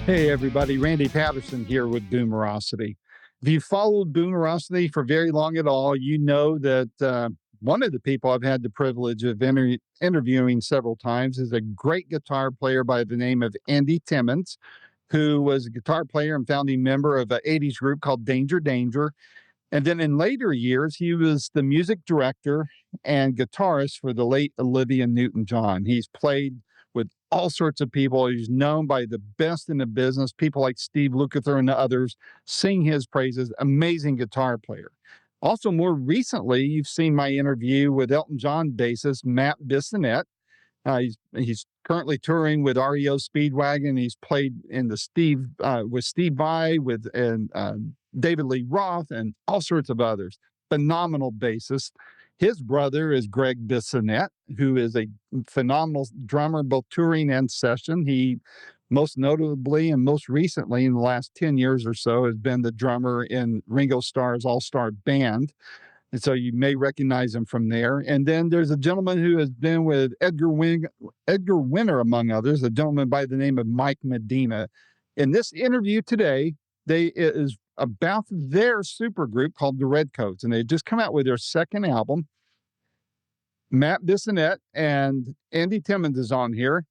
Hey, everybody. Randy Patterson here with Boomerocity. If you followed Boomerocity for very long at all, you know that one of the people I've had the privilege of interviewing several times is a great guitar player by the name of Andy Timmons, who was a guitar player and founding member of an 80s group called Danger Danger. And then in later years, he was the music director and guitarist for the late Olivia Newton-John. He's played with all sorts of people. He's known by the best in the business. People like Steve Lukather and others sing his praises. Amazing guitar player. Also, more recently, you've seen my interview with Elton John bassist Matt Bissonette. He's currently touring with REO Speedwagon. He's played in the with Steve Vai and David Lee Roth and all sorts of others. Phenomenal bassist. His brother is Greg Bissonette, who is a phenomenal drummer, both touring and session. He most notably and most recently in the last 10 years or so has been the drummer in Ringo Starr's All-Star Band. And so you may recognize him from there. And then there's a gentleman who has been with Edgar Winter, among others, a gentleman by the name of Mike Medina. In this interview today, it is about their supergroup called the Reddcoats, and they just come out with their second album. Matt Bissonette and Andy Timmons is on here,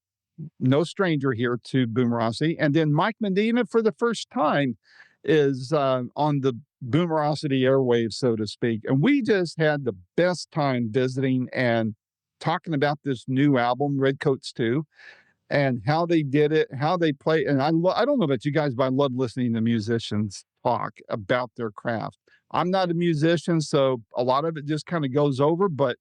no stranger here to Boomerocity. And then Mike Medina, for the first time, is on the Boomerocity airwaves, so to speak. And we just had the best time visiting and talking about this new album, Reddcoats 2, and how they did it, how they play. And I don't know about you guys, but I love listening to musicians talk about their craft. I'm not a musician, so a lot of it just kind of goes over, but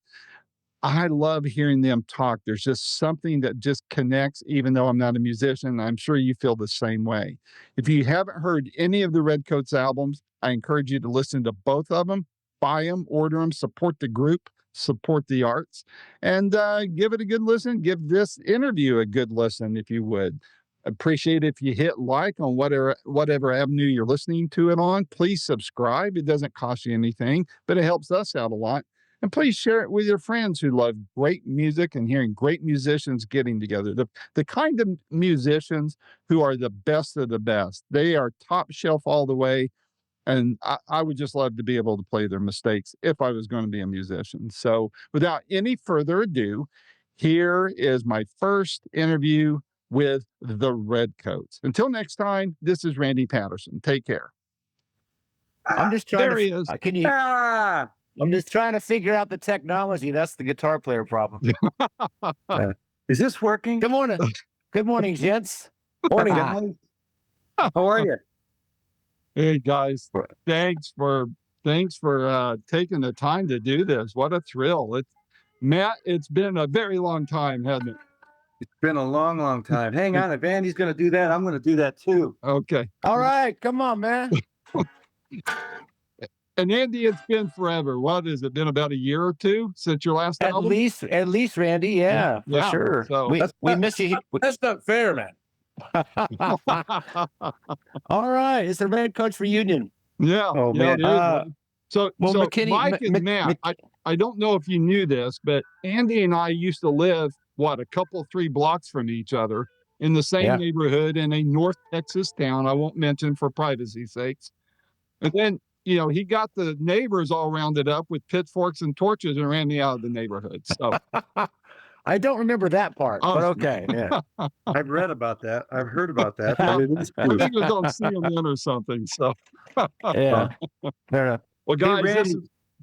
I love hearing them talk. There's just something that just connects, even though I'm not a musician. I'm sure you feel the same way. If you haven't heard any of the Reddcoats albums, I encourage you to listen to both of them, buy them, order them, support the group, support the arts, and give it a good listen. Give this interview a good listen, if you would. Appreciate it if you hit like on whatever avenue you're listening to it on. Please subscribe. It doesn't cost you anything, but it helps us out a lot. And please share it with your friends who love great music and hearing great musicians getting together. The kind of musicians who are the best of the best. They are top shelf all the way. And I would just love to be able to play their mistakes if I was going to be a musician. So without any further ado, here is my first interview with the Reddcoats. Until next time, this is Randy Patterson. Take care. I'm just trying there he is. I'm just trying to figure out the technology. That's the guitar player problem. Is this working? Good morning. Good morning, gents. Morning, guys. How are you? Hey guys, thanks for taking the time to do this. What a thrill. Matt, it's been a very long time, hasn't it? It's been a long, long time. Hang on, if Andy's going to do that, I'm going to do that too. Okay. All right, come on, man. And Andy, it's been forever. What has it been, about a year or two since your last album? At least, Randy. Yeah, for sure. So we miss you. That's not fair, man. All right, it's the Reddcoats reunion. Yeah. Oh, man. So McKinney, Mike and Matt, I don't know if you knew this, but Andy and I used to live, a couple, 3 blocks from each other in the same neighborhood in a North Texas town I won't mention for privacy's sakes. And then, he got the neighbors all rounded up with pitchforks and torches and ran me out of the neighborhood. So I don't remember that part, but okay. Yeah. I've read about that. I've heard about that. I think it was on CNN or something. So yeah. Fair enough. Well, guys, Randy.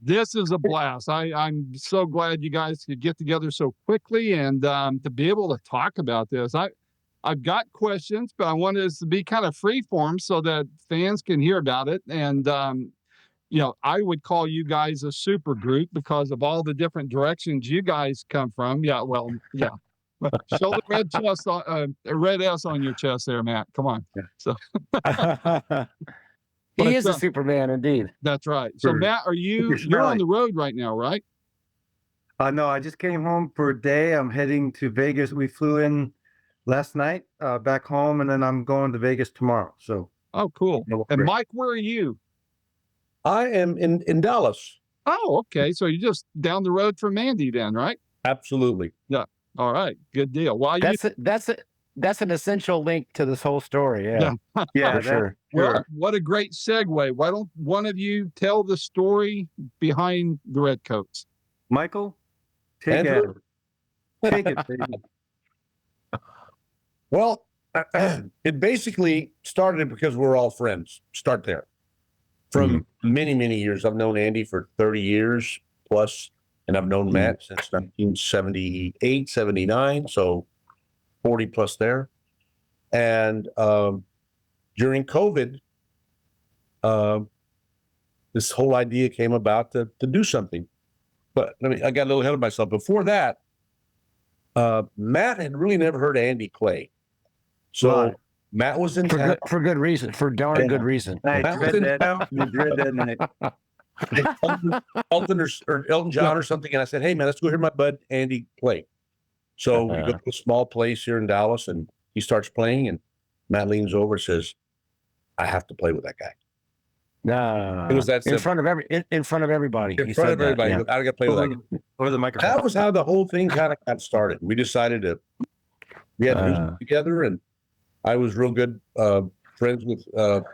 this is a blast. I'm so glad you guys could get together so quickly and to be able to talk about this. I've got questions, but I want this to be kind of free form so that fans can hear about it. And, I would call you guys a super group because of all the different directions you guys come from. Yeah. Well, yeah. Show the red S on your chest there, Matt. Come on. Yeah. So he is a Superman indeed. That's right. So Matt, you're on the road right now, right? No, I just came home for a day. I'm heading to Vegas. We flew in last night back home, and then I'm going to Vegas tomorrow. So, oh, cool. And Mike, where are you? I am in Dallas. Oh, okay. So you're just down the road from Andy then, right? Absolutely. Yeah. All right. Good deal. Well, That's that's an essential link to this whole story. Yeah, Yeah, for sure. Well, what a great segue. Why don't one of you tell the story behind the Redcoats? Michael, take Andrew? it. Take it, baby. Well, it basically started because we're all friends. Start there. From many, many years. I've known Andy for 30 years plus, and I've known Matt since 1978, 79. So 40 plus there. And during COVID, this whole idea came about to do something. But I got a little ahead of myself. Before that, Matt had really never heard Andy play. So Right. Matt was in town. For good reason, for darn good reason. I Matt was dread in that. town. I dread that night. Elton John or something. And I said, hey, man, let's go hear my bud Andy play. So we go to a small place here in Dallas, and he starts playing, and Matt leans over and says, I have to play with that guy. No, It was that in simple. front of everybody. In He front said of everybody. that, I got to play with that guy. Or the microphone. That was how the whole thing kind of got started. We decided we had music together, and I was real good friends with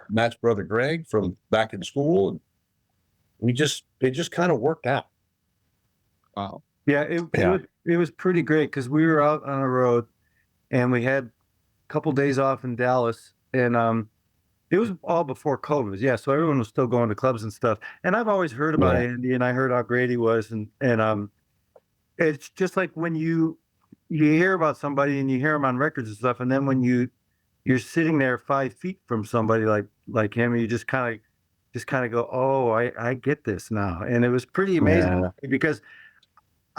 Matt's brother Greg from back in school, and it just kind of worked out. Wow. Yeah, it was pretty great because we were out on the road, and we had a couple days off in Dallas, and it was all before COVID. Yeah, so everyone was still going to clubs and stuff. And I've always heard about Andy, and I heard how great he was, and it's just like when you hear about somebody and you hear him on records and stuff, and then when you're sitting there 5 feet from somebody like him, and you just kind of go, oh, I get this now. And it was pretty amazing because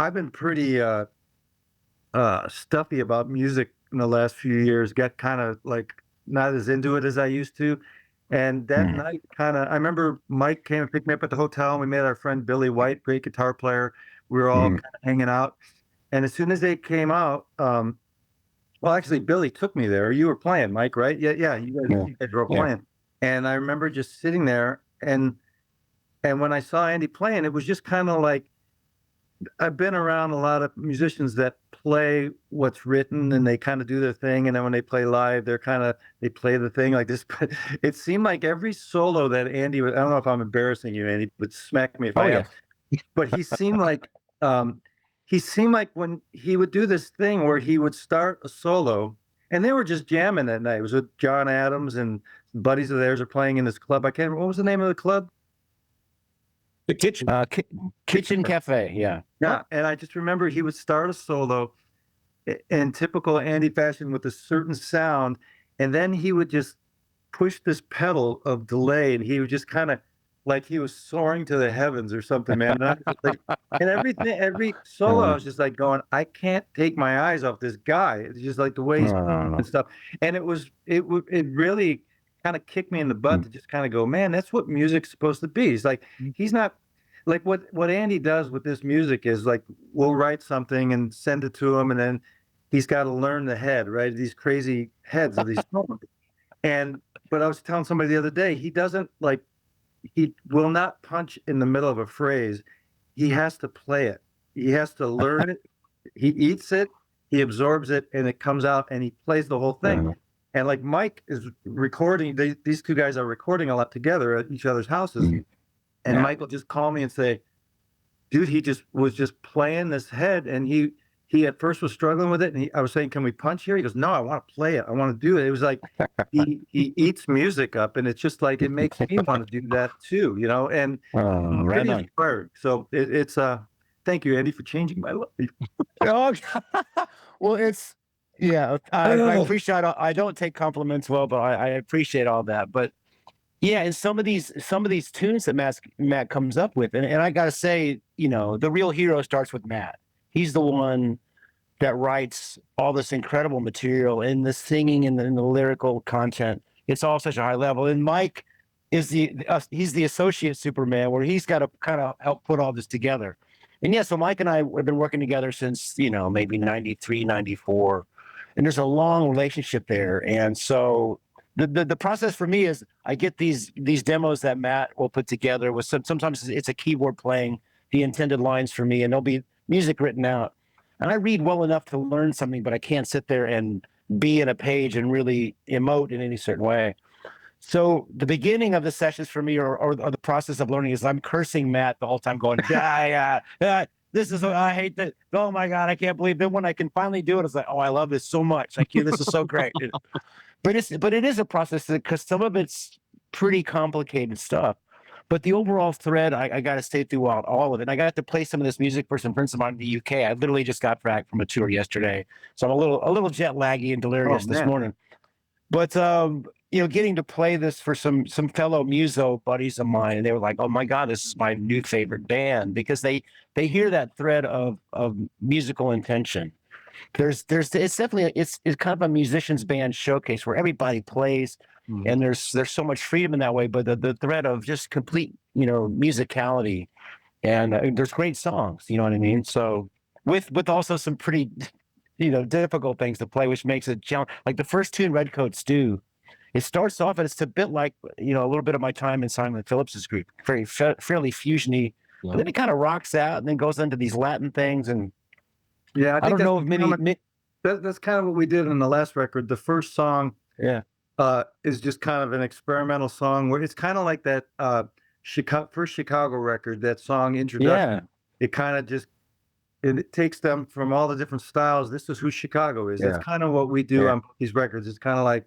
I've been pretty stuffy about music in the last few years, got kind of like not as into it as I used to. And that night I remember Mike came and picked me up at the hotel, and we met our friend Billy White, great guitar player. We were all kind of hanging out. And as soon as they came out, well, actually Billy took me there. You were playing, Mike, right? Yeah, you guys were playing. And I remember just sitting there, and when I saw Andy playing, it was just kind of like, I've been around a lot of musicians that play what's written and they kind of do their thing, and then when they play live, they play the thing like this. But it seemed like every solo that Andy I don't know if I'm embarrassing you, Andy, but smack me if I am. But he seemed like when he would do this thing where he would start a solo, and they were just jamming that night. It was with John Adams and buddies of theirs are playing in this club. I can't remember, what was the name of the club? The Kitchen. Kitchen Cafe. Yeah. Yeah, and I just remember he would start a solo in typical Andy fashion with a certain sound, and then he would just push this pedal of delay, and he would just kind of like he was soaring to the heavens or something, man. And every solo, I was just like going, I can't take my eyes off this guy. It's just like the way he's and stuff. And it really kind of kicked me in the butt to just kind of go, man, that's what music's supposed to be. It's like he's not like what Andy does with this music is like we'll write something and send it to him, and then he's got to learn the head, right? These crazy heads of these songs. But I was telling somebody the other day, he will not punch in the middle of a phrase. He has to play it. He has to learn it. He eats it, he absorbs it, and it comes out, and he plays the whole thing. And like Mike is recording, these two guys are recording a lot together at each other's houses. And Mike will just call me and say, dude, he was just playing this head, and he at first was struggling with it, and I was saying, can we punch here? He goes, no, I want to play it. I want to do it. It was like he eats music up, and it's just like it makes me want to do that too, you know. And right on. inspiring. So it's thank you, Andy, for changing my life. Well, it's I appreciate. I don't take compliments well, but I appreciate all that. But yeah, and some of these tunes that Matt comes up with, and I gotta say, you know, the real hero starts with Matt. He's the one that writes all this incredible material, and the singing and the lyrical content. It's all such a high level. And Mike is he's the associate Superman, where he's got to kind of help put all this together. And yeah, so Mike and I have been working together since, you know, maybe 93, 94. And there's a long relationship there. And so the process for me is I get these demos that Matt will put together with sometimes it's a keyboard playing the intended lines for me, and there'll be music written out. And I read well enough to learn something, but I can't sit there and be in a page and really emote in any certain way. So the beginning of the sessions for me, or the process of learning, is I'm cursing Matt the whole time, going, this is, I hate that. Oh my God, I can't believe. Then when I can finally do it, it's like, oh, I love this so much. Like, this is so great. But it is a process, because some of it's pretty complicated stuff. But the overall thread, I got to stay throughout all of it. And I got to play some of this music for some friends of mine in the UK. I literally just got back from a tour yesterday, so I'm a little jet laggy and delirious this morning. But getting to play this for some fellow muso buddies of mine, and they were like, "Oh my God, this is my new favorite band," because they hear that thread of musical intention. It's definitely it's kind of a musician's band showcase where everybody plays, and there's so much freedom in that way. But the thread of just complete musicality, and there's great songs. You know what I mean? So with also some pretty difficult things to play, which makes it challenging. Like the first tune Reddcoats do, it starts off and it's a bit like a little bit of my time in Simon Phillips's group, fairly fusiony. Yeah. But then it kind of rocks out and then goes into these Latin things. And Yeah, I don't think know if that's kind of what we did in the last record. The first song, yeah, is just kind of an experimental song where it's kind of like that first Chicago record, that song Introduction. yeah, It kind of just it takes them from all the different styles. This is who Chicago is. Yeah. That's kind of what we do on these records. It's kind of like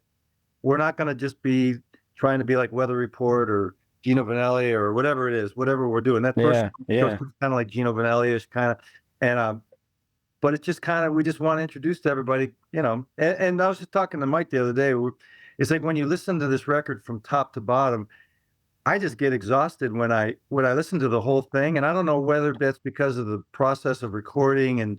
we're not going to just be trying to be like Weather Report or Gino Vanelli or whatever it is, whatever we're doing. That first kind of like Gino Vanelli-ish kind of, and but it's just kind of, we just want to introduce to everybody, and I was just talking to Mike the other day. It's like when you listen to this record from top to bottom, I just get exhausted when I listen to the whole thing. And I don't know whether that's because of the process of recording and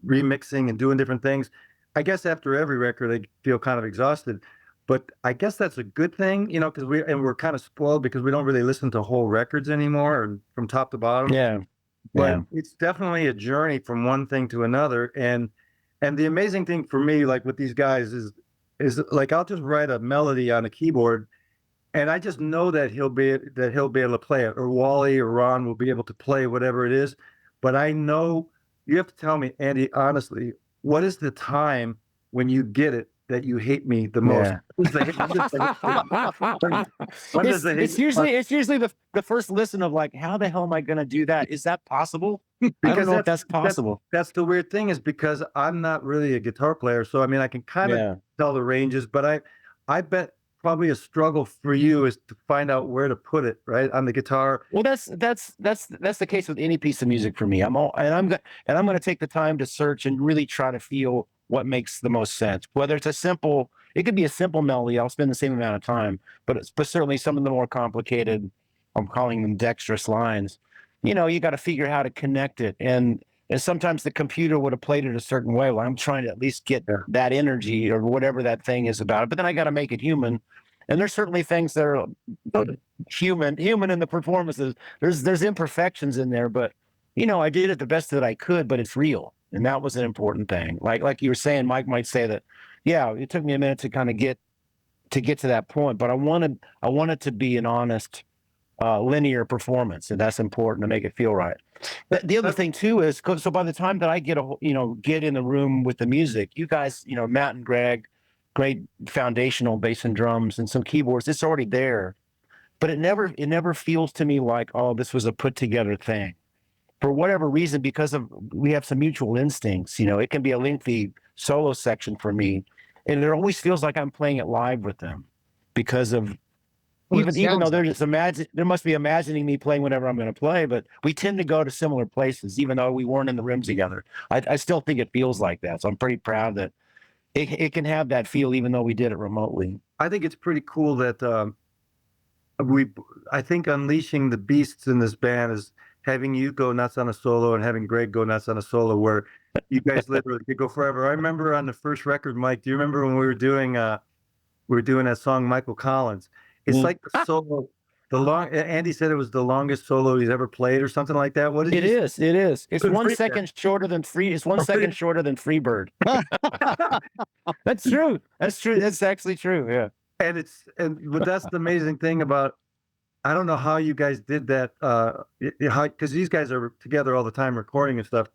remixing and doing different things. I guess after every record, I feel kind of exhausted. But I guess that's a good thing, because we're kind of spoiled because we don't really listen to whole records anymore and from top to bottom. yeah. But it's definitely a journey from one thing to another. And the amazing thing for me, like with these guys, is like I'll just write a melody on a keyboard, and I just know that he'll be able to play it, or Wally or Ron will be able to play whatever it is. But I know you have to tell me, Andy, honestly, what is the time when you get it that you hate me the most? It's usually the first listen of like, how the hell am I going to do that? Is that possible? I don't know if that's possible. That's the weird thing, is because I'm not really a guitar player. So, I mean, I can kind of tell the ranges, but I bet probably a struggle for you is to find out where to put it, right, on the guitar. Well, that's the case with any piece of music for me. I'm going to take the time to search and really try to feel what makes the most sense. Whether it's it could be a simple melody, I'll spend the same amount of time, but certainly some of the more complicated, I'm calling them dexterous lines, you got to figure out how to connect it. And sometimes the computer would have played it a certain way. Well, I'm trying to at least get that energy or whatever that thing is about. But then I got to make it human. And there's certainly things that are human in the performances. There's imperfections in there, but I did it the best that I could, but it's real. And that was an important thing. Like you were saying, Mike might say that, it took me a minute to kind of get to that point, but I wanted to be an honest, linear performance, and that's important to make it feel right. But the other thing too is, so by the time that I get in the room with the music, you guys, Matt and Greg, great foundational bass and drums and some keyboards, it's already there, but it never feels to me like, oh, this was a put together thing. For whatever reason, because we have some mutual instincts, it can be a lengthy solo section for me, and it always feels like I'm playing it live with them, because of even though they're just there must be imagining me playing whatever I'm going to play, but we tend to go to similar places, even though we weren't in the room together. I still think it feels like that, so I'm pretty proud that it can have that feel, even though we did it remotely. I think it's pretty cool that I think unleashing the beasts in this band is having you go nuts on a solo and having Greg go nuts on a solo, where you guys literally could go forever. I remember on the first record, Mike, do you remember when we were doing that song Michael Collins? It's like the solo, Andy said it was the longest solo he's ever played or something like that. What did it is? It's 1 second shorter than It's 1 second shorter than Freebird. That's true. That's actually true. Yeah. But that's the amazing thing about, I don't know how you guys did that, because these guys are together all the time recording and stuff.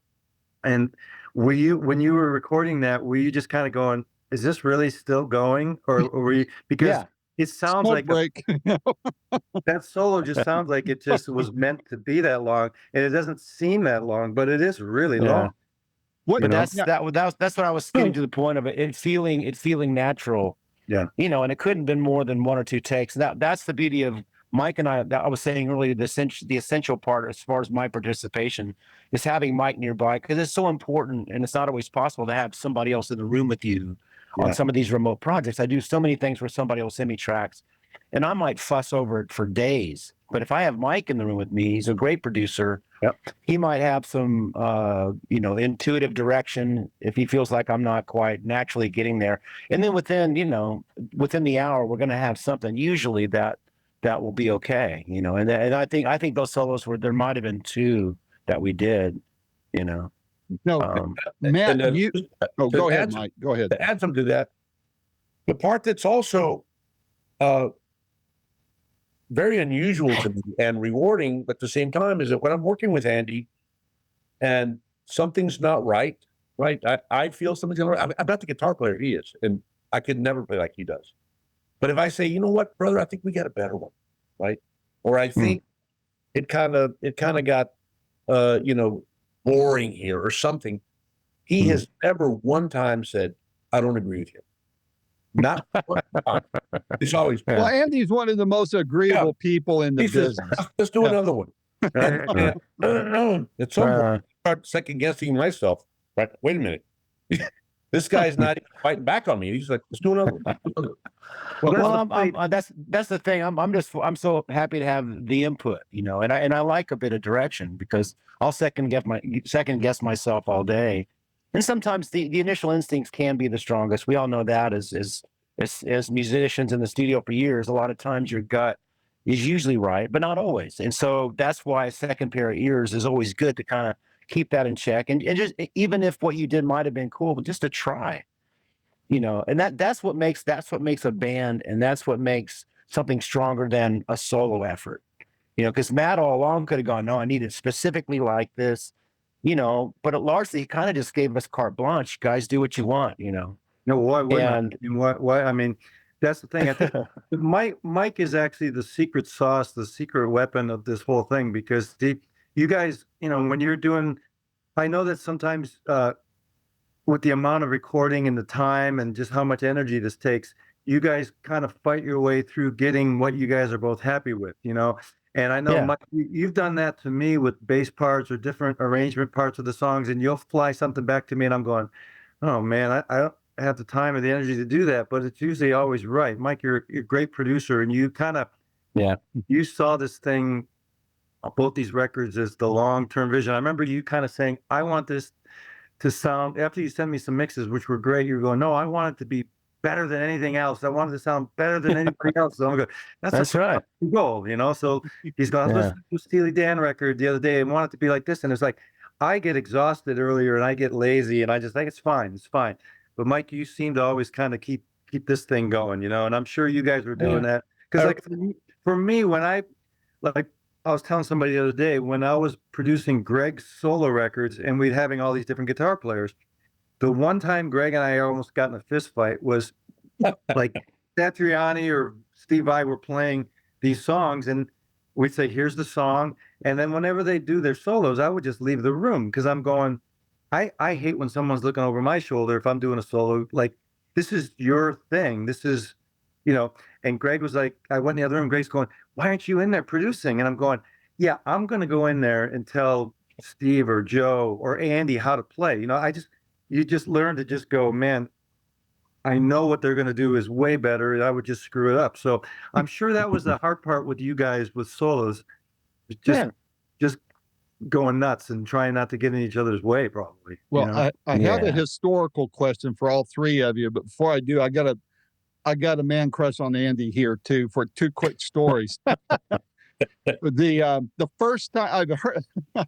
And when you were recording that, were you just kind of going, is this really still going, or were you, because Yeah. it sounds Smoke like break. that solo just sounds like it just was meant to be that long, and it doesn't seem that long, but it is really Yeah. long. What? You But know? that's what I was getting to the point of it. It's feeling natural. Yeah. And it couldn't have been more than one or two takes. That's the beauty of Mike and I. That I was saying earlier, the essential part as far as my participation is having Mike nearby, because it's so important, and it's not always possible to have somebody else in the room with you on Yeah. some of these remote projects. I do so many things where somebody will send me tracks, and I might fuss over it for days. But if I have Mike in the room with me, he's a great producer. Yep. He might have some, intuitive direction if he feels like I'm not quite naturally getting there. And then within the hour, we're going to have something usually that will be okay. And I think those solos there might have been two that we did. No, Um, Matt, And you. Oh, to go ahead, add- Mike. Go ahead. to add something to that, the part that's also very unusual to me and rewarding at the same time is that when I'm working with Andy and something's not right, I feel something's not right. I'm not the guitar player he is, and I could never play like he does. But if I say, you know what, brother, I think we got a better one, right? Or I think it kind of got, boring here or something. He has never one time said, I don't agree with you. Not one time. It's always, Well, Andy's one of the most agreeable people in the he says, business. let's do Yeah. another one. And at some point, I start second guessing myself. Right? Wait a minute. This guy's not even fighting back on me. He's like, let's do another one. that's the thing. I'm so happy to have the input, and I like a bit of direction, because I'll second guess myself all day, and sometimes the initial instincts can be the strongest. We all know that as musicians in the studio for years. A lot of times your gut is usually right, but not always, and so that's why a second pair of ears is always good to kind of keep that in check, and just even if what you did might have been cool, but just to try. And that's what makes a band, and that's what makes something stronger than a solo effort. Because Matt all along could have gone, no, I need it specifically like this, but largely he kind of just gave us carte blanche. Guys, do what you want. No, why wouldn't I? I mean, why? I mean, that's the thing. I think Mike is actually the secret sauce, the secret weapon of this whole thing, because you guys, when you're doing, I know that sometimes with the amount of recording and the time and just how much energy this takes, you guys kind of fight your way through getting what you guys are both happy with, And I know, Mike, you've done that to me with bass parts or different arrangement parts of the songs, and you'll fly something back to me, and I'm going, oh man, I don't have the time or the energy to do that, but it's usually always right. Mike, you're a great producer, and you kind of, you saw this thing, both these records, as the long-term vision. I remember you kind of saying, I want this to sound, after you sent me some mixes, which were great, you're going, no, I want it to be better than anything else. I want it to sound better than anybody else. So I'm going, that's right. Goal, So he's going, I was listening to a Steely Dan record the other day and want it to be like this. And it's like, I get exhausted earlier and I get lazy and I just think it's fine. But Mike, you seem to always kind of keep this thing going, and I'm sure you guys were doing that. Because like for me, when I was telling somebody the other day, when I was producing Greg's solo records and we'd having all these different guitar players, the one time Greg and I almost got in a fist fight was like Satriani or Steve Vai were playing these songs, and we'd say, here's the song. And then whenever they do their solos, I would just leave the room, because I'm going, I hate when someone's looking over my shoulder if I'm doing a solo. Like, this is your thing. This is, and Greg was like, I went in the other room, Greg's going, why aren't you in there producing? And I'm going, yeah, I'm going to go in there and tell Steve or Joe or Andy how to play. You just learn to just go, man, I know what they're going to do is way better, and I would just screw it up. So I'm sure that was the hard part with you guys with solos, just going nuts and trying not to get in each other's way, probably. Well, I have a historical question for all three of you, but before I do, I got a man crush on Andy here too, for two quick stories. The first time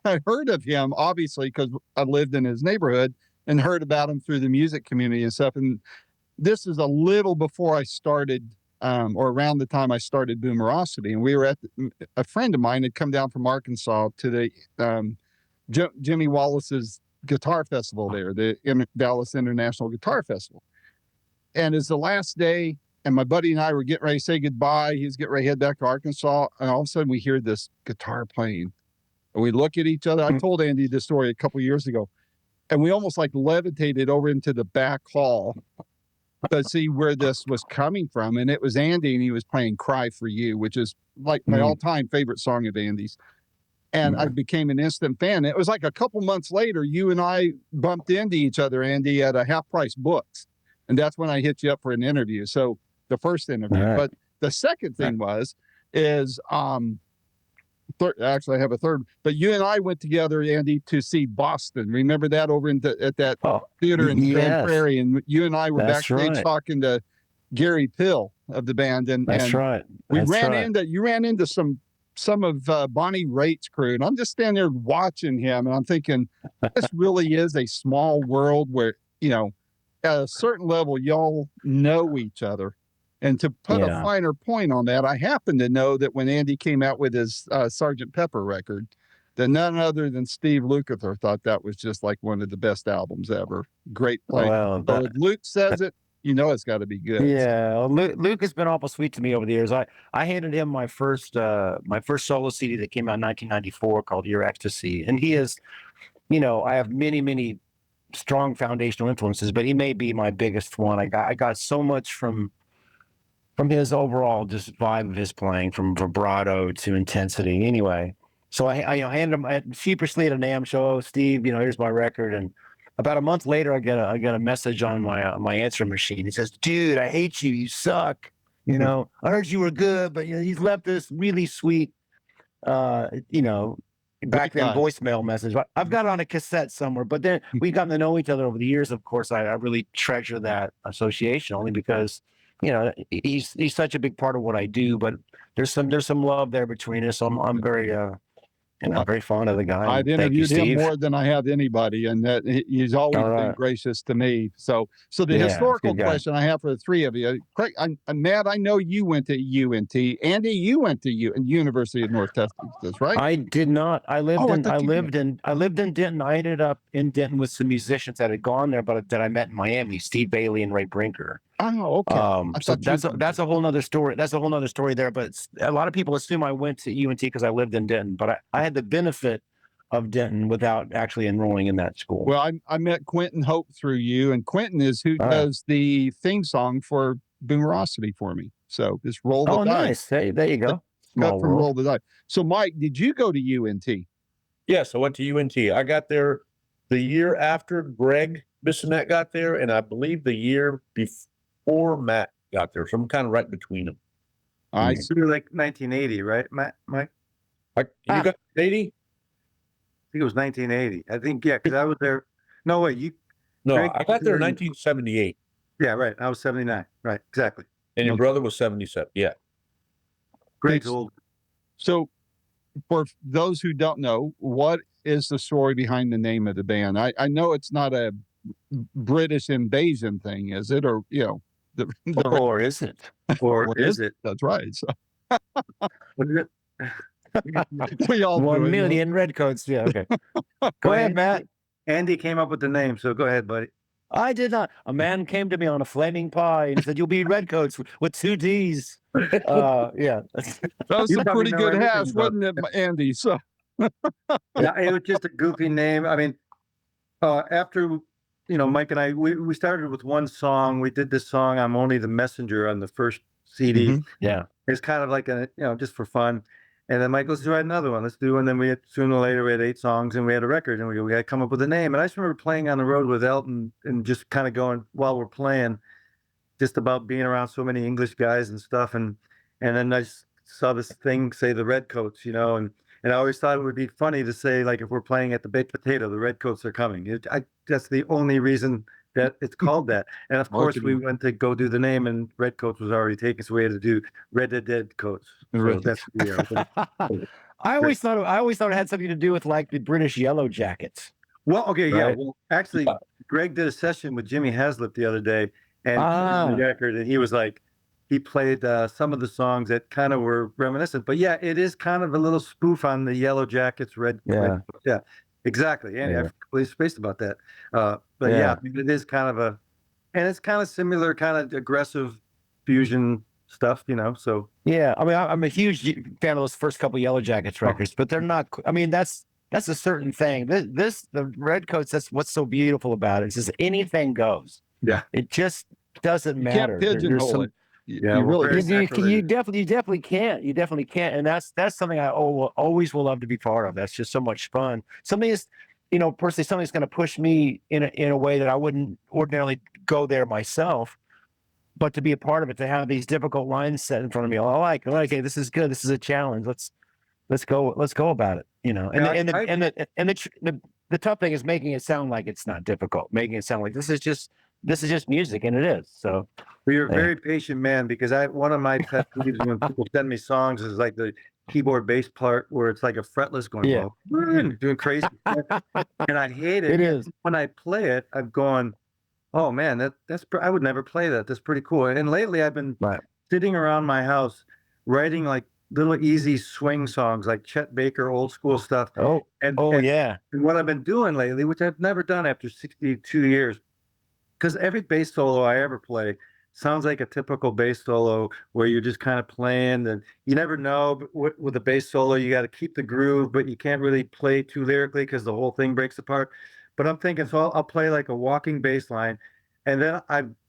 I heard of him, obviously, because I lived in his neighborhood and heard about him through the music community and stuff. And this is a little before I started, or around the time I started Boomerocity. And we were at a friend of mine had come down from Arkansas to the Jimmy Wallace's guitar festival there, the Dallas International Guitar Festival. And it's the last day, and my buddy and I were getting ready to say goodbye. He was getting ready to head back to Arkansas, and all of a sudden we hear this guitar playing. And we look at each other. I told Andy this story a couple years ago, and we almost like levitated over into the back hall to see where this was coming from. And it was Andy, and he was playing Cry for You, which is like my all-time favorite song of Andy's. And I became an instant fan. It was like a couple months later, you and I bumped into each other, Andy, at a Half Price Books. And that's when I hit you up for an interview. So the first interview. Right. But the second thing is actually I have a third, but you and I went together, Andy, to see Boston. Remember that over at that theater in Grand Prairie? And you and I were backstage talking to Gary Pill of the band. And you ran into some of Bonnie Raitt's crew, and I'm just standing there watching him, and I'm thinking, this really is a small world where, you know, at a certain level, y'all know each other. And to put a finer point on that, I happen to know that when Andy came out with his Sgt. Pepper record, that none other than Steve Lukather thought that was just like one of the best albums ever. Great play. Well, so if Luke says it, you know it's got to be good. Yeah, well, Luke has been awful sweet to me over the years. I handed him my first solo CD that came out in 1994 called Your Ecstasy, and he is, you know, I have many strong foundational influences, but he may be my biggest one. I got so much from his overall just vibe of his playing, from vibrato to intensity. Anyway, so I handed him sheepishly at a NAMM show. Oh, Steve, you know, here's my record. And about a month later, I get a message on my answering machine. He says, "Dude, I hate you. You suck. You know, I heard you were good, but you know, he's left this really sweet, you know, back then voicemail message. I've got it on a cassette somewhere. But then we've gotten to know each other over the years. Of course, I really treasure that association, only because, you know, he's such a big part of what I do. But there's some love there between us. So I'm very very fond of the guy. I've interviewed him more than I have anybody, and that he's always been gracious to me. So the historical question I have for the three of you, Craig, Matt, I know you went to UNT. Andy, you went to University of North Texas, right? I did not. I lived in Denton. I ended up in Denton with some musicians that had gone there, but that I met in Miami, Steve Bailey and Ray Brinker. Oh, okay. So that's a whole nother story. That's a whole nother story there. But a lot of people assume I went to UNT because I lived in Denton, but I had the benefit of Denton without actually enrolling in that school. Well, I met Quentin Hope through you, and Quentin is who does the theme song for Boomerocity for me. So just roll the dice. Nice. Hey, there you go. Got from roll the dice. So, Mike, did you go to UNT? Yes, I went to UNT. I got there the year after Greg Bissonette got there, and I believe the year before Matt got there. So I'm kind of right between them. I see. You're like 1980, right, Mike? You got 80? I think it was 1980. I think, yeah, because I was there. No, wait, No, I got there in 1978. Yeah, right. I was 79. Right, exactly. And your brother was 77. Yeah. Greg's old. So, for those who don't know, what is the story behind the name of the band? I know it's not a British invasion thing, is it? Or, you know, or is it? Or is it? That's right. So. What is it? We all 1 million Reddcoats. Yeah, okay. Go ahead, Matt. Andy came up with the name, so go ahead, buddy. I did not. A man came to me on a flaming pie and said, "You'll be Reddcoats with 2 D's." Yeah. That was a pretty good hash, wasn't it, Andy? So yeah, it was just a goofy name. I mean, after, you know, Mike and I, we started with one song. We did this song, "I'm Only the Messenger," on the first CD. Mm-hmm. Yeah. It's kind of like just for fun. And then Mike, let's write another one. Let's do one. Then sooner or later, we had 8 songs and we had a record, and we had to come up with a name. And I just remember playing on the road with Elton and just kind of going while we're playing, just about being around so many English guys and stuff. And then I saw this thing say the Reddcoats, you know, and I always thought it would be funny to say, like, if we're playing at the Baked Potato, the Reddcoats are coming. That's the only reason that it's called that. And of course, we went to go do the name, and Reddcoats was already taken, so we had to do Red Dead Coats. So that's I always thought it had something to do with like the British Yellow Jackets. Well, okay, yeah. Well, actually, Greg did a session with Jimmy Haslip the other day, and the record, and he was like, he played some of the songs that kind of were reminiscent. But yeah, it is kind of a little spoof on the Yellow Jackets, Red. Exactly. Yeah, I completely spaced about that. But yeah, it is kind of And it's kind of similar, kind of aggressive fusion stuff, so. Yeah, I mean, I'm a huge fan of those first couple Yellow Jackets records, but they're not. I mean, that's a certain thing. The Redcoats. That's what's so beautiful about it. It's just anything goes. Yeah. It just doesn't You matter. can't There's pigeonhole some. it. Yeah, You well, really very You sacrilegious. definitely can't. You definitely can't, and that's something I always will love to be part of. That's just so much fun. Something is, personally, something's going to push me in a way that I wouldn't ordinarily go there myself. But to be a part of it, to have these difficult lines set in front of me, I like, okay, this is good. This is a challenge. Let's go about it. The tough thing is making it sound like it's not difficult, making it sound like this is just music, and it is. So Well, you're a Yeah. very patient man, because one of my pet peeves when people send me songs is like the keyboard bass part where it's like a fretless going, Yeah. doing crazy stuff. And I hate it. it is. When I play it, I'm going, oh man, I would never play that. That's pretty cool. And lately I've been Right. sitting around my house writing like little easy swing songs, like Chet Baker, old school stuff. Oh, And, oh and, yeah. and what I've been doing lately, which I've never done after 62 years, because every bass solo I ever play sounds like a typical bass solo where you're just kind of playing, and you never know. But with a bass solo, you got to keep the groove, but you can't really play too lyrically because the whole thing breaks apart. But I'm thinking, so I'll play like a walking bass line, and then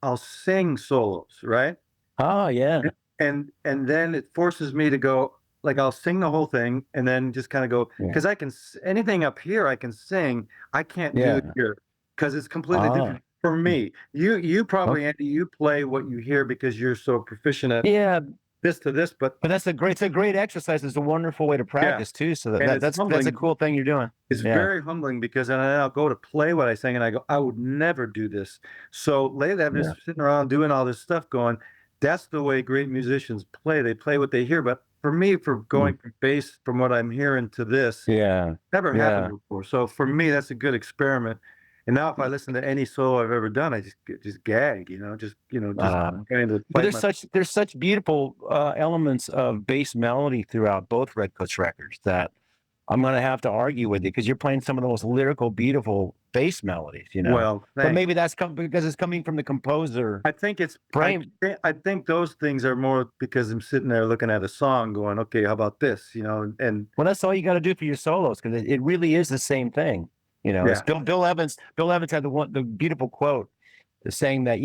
I'll sing solos, right? Oh yeah. And then it forces me to go, like, I'll sing the whole thing and then just kind of go, Yeah. because anything up here I can sing, I can't do Yeah. it here because it's completely different for me. You probably, Andy, you play what you hear because you're so proficient at Yeah, this to this, but but it's a great exercise. It's a wonderful way to practice too. So And it's that's a humbling. cool thing you're doing. it's Yeah. very humbling, because then I'll go to play what I sing and I go, I would never do this. So lately I'm just sitting around doing all this stuff going, that's the way great musicians play. They play what they hear. But for me, for going from bass, from what I'm hearing to this, Yeah. never Yeah. happened before. So for me, that's a good experiment. And now if I listen to any solo I've ever done, I just gag, just kind of. But there's such beautiful elements of bass melody throughout both Redcoats records that I'm going to have to argue with you, because you're playing some of the most lyrical, beautiful bass melodies. Well, but thanks. maybe that's because it's coming from the composer. I think it's Brain. I think those things are more because I'm sitting there looking at a song going, okay, how about this? And Well, that's all you got to do for your solos, because it really is the same thing. It's Bill Evans. Bill Evans had the beautiful quote saying that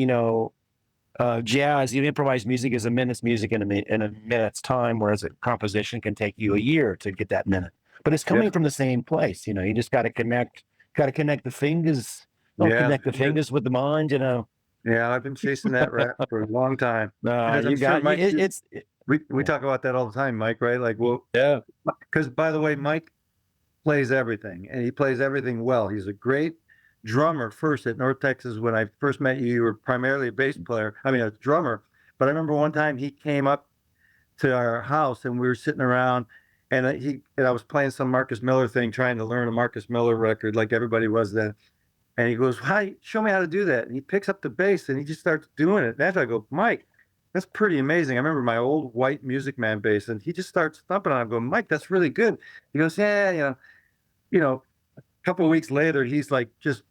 jazz, improvised music is a minute's music in a minute's time, whereas a composition can take you a year to get that minute. But it's coming from the same place. You just got to connect the fingers. Don't connect the fingers with the mind. Yeah, I've been chasing that rap for a long time. You I'm got sure Mike, it. we talk about that all the time, Mike, right? Like, well, Yeah. because by the way, Mike plays everything, and he plays everything well. He's a great drummer. First at North Texas, when I first met you, you were primarily a bass player. I mean, a drummer. But I remember one time he came up to our house and we were sitting around, and I was playing some Marcus Miller thing, trying to learn a Marcus Miller record like everybody was then. And he goes, "Hi, show me how to do that." And he picks up the bass and he just starts doing it. And after I go, "Mike, that's pretty amazing." I remember my old white Music Man bass, and he just starts thumping on it. I go, "Mike, that's really good." He goes, "Yeah, a couple of weeks later, he's like just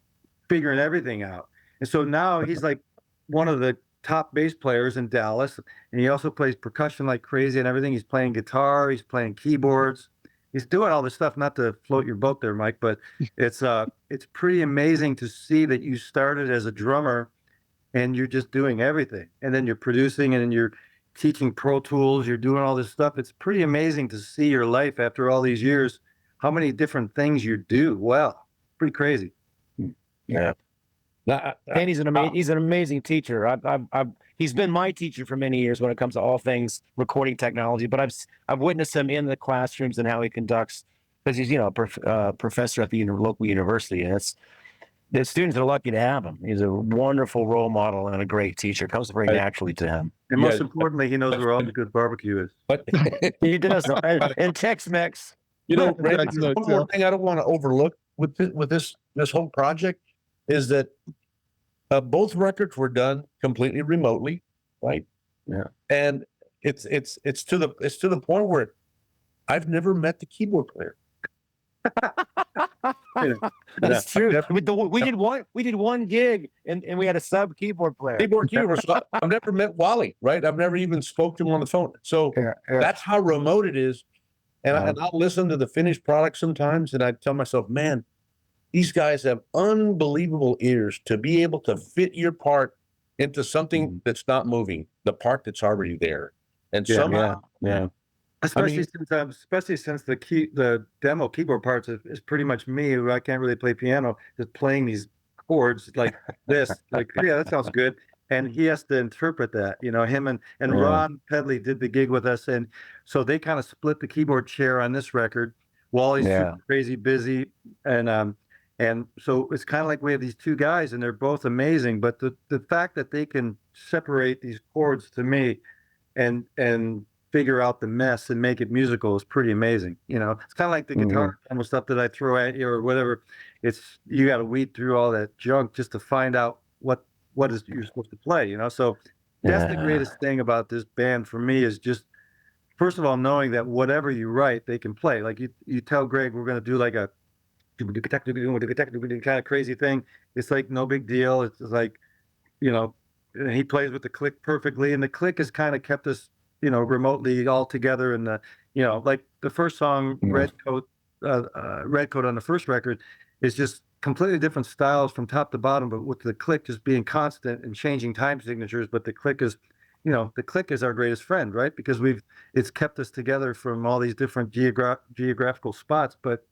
figuring everything out." And so now he's like one of the top bass players in Dallas, and he also plays percussion like crazy and everything. He's playing guitar, he's playing keyboards, he's doing all this stuff. Not to float your boat there, Mike, but it's pretty amazing to see that you started as a drummer and you're just doing everything, and then you're producing, and then you're teaching Pro Tools, you're doing all this stuff. It's pretty amazing to see your life after all these years, how many different things you do well. Pretty crazy. Yeah. And he's an amazing teacher. He's been my teacher for many years when it comes to all things recording technology. But I've witnessed him in the classrooms and how he conducts, because he's a professor at the local university, and the students are lucky to have him. He's a wonderful role model and a great teacher. It comes very naturally to him. And most importantly, he knows where all the good barbecue is. But He does. And Tex-Mex. Randy, That's no one more joke. thing I don't want to overlook with this whole project is that both records were done completely remotely, right? Yeah. And it's to the point where I've never met the keyboard player. That's true. We did one gig and we had a sub keyboard player. So I've never met Wally, right? I've never even spoke to him on the phone. So that's how remote it is. And, I'll listen to the finished product sometimes, and I tell myself, man, these guys have unbelievable ears to be able to fit your part into something that's not moving, the part that's already there. And somehow, Especially since the demo keyboard parts is pretty much me, who I can't really play piano, just playing these chords like this. Like, yeah, that sounds good. And he has to interpret that, him and Ron Pedley did the gig with us. And so they kind of split the keyboard chair on this record. Wally's super crazy busy. And so it's kind of like we have these two guys and they're both amazing. But the fact that they can separate these chords to me and figure out the mess and make it musical is pretty amazing. It's kind of like the guitar demo stuff that I throw at you or whatever. It's, you got to weed through all that junk just to find out what is you're supposed to play, So that's the greatest thing about this band for me is just, first of all, knowing that whatever you write, they can play. Like you tell Greg, we're going to do like a kind of crazy thing. It's like no big deal. It's like, he plays with the click perfectly, and the click has kind of kept us, remotely all together. And like the first song, Redcoat on the first record, is just completely different styles from top to bottom, but with the click just being constant and changing time signatures. But the click is, our greatest friend, right? Because it's kept us together from all these different geographical spots. But